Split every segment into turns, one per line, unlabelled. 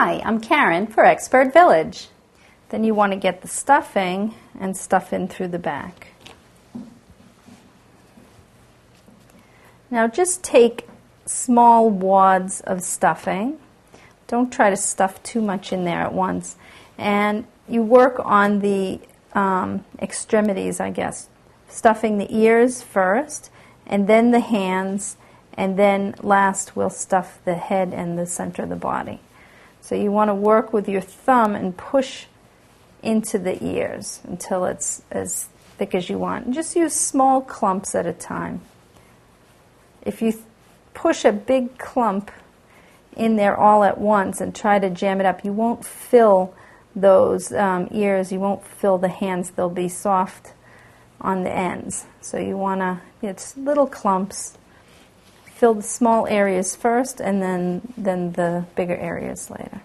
Hi, I'm Karen for Expert Village. Then you want to get the stuffing and stuff in through the back. Now just take small wads of stuffing. Don't try to stuff too much in there at once. And you work on the extremities, I guess. Stuffing the ears first, and then the hands, and then last we'll stuff the head and the center of the body. So you want to work with your thumb and push into the ears until it's as thick as you want. And just use small clumps at a time. If you push a big clump in there all at once and try to jam it up, you won't fill those ears, you won't fill the hands, they'll be soft on the ends. So you want to, it's little clumps. Fill the small areas first and then the bigger areas later.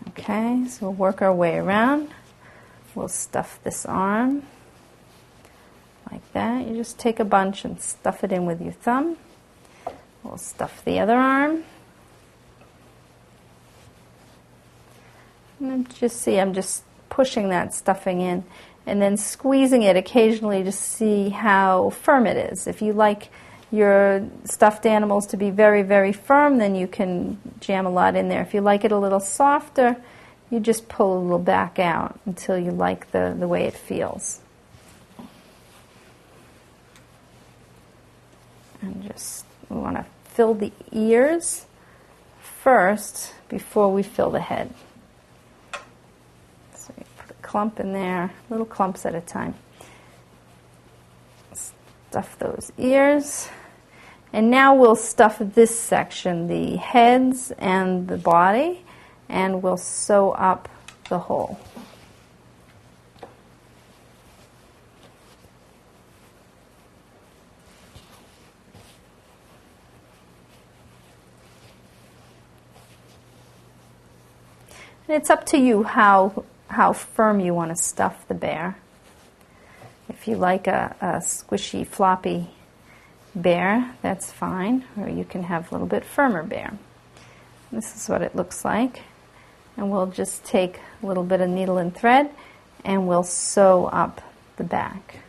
Okay, so we'll work our way around. We'll stuff this arm like that. You just take a bunch and stuff it in with your thumb. We'll stuff the other arm. And just see, I'm just pushing that stuffing in and then squeezing it occasionally to see how firm it is. If you like your stuffed animals to be very, very firm, then you can jam a lot in there. If you like it a little softer, you just pull a little back out until you like the way it feels. And just, we want to fill the ears first before we fill the head. So you put a clump in there, little clumps at a time. Stuff those ears. And now we'll stuff this section, the heads and the body, and we'll sew up the whole. And it's up to you how firm you want to stuff the bear. If you like a squishy, floppy bear, that's fine, or you can have a little bit firmer bear. This is what it looks like, and we'll just take a little bit of needle and thread and we'll sew up the back.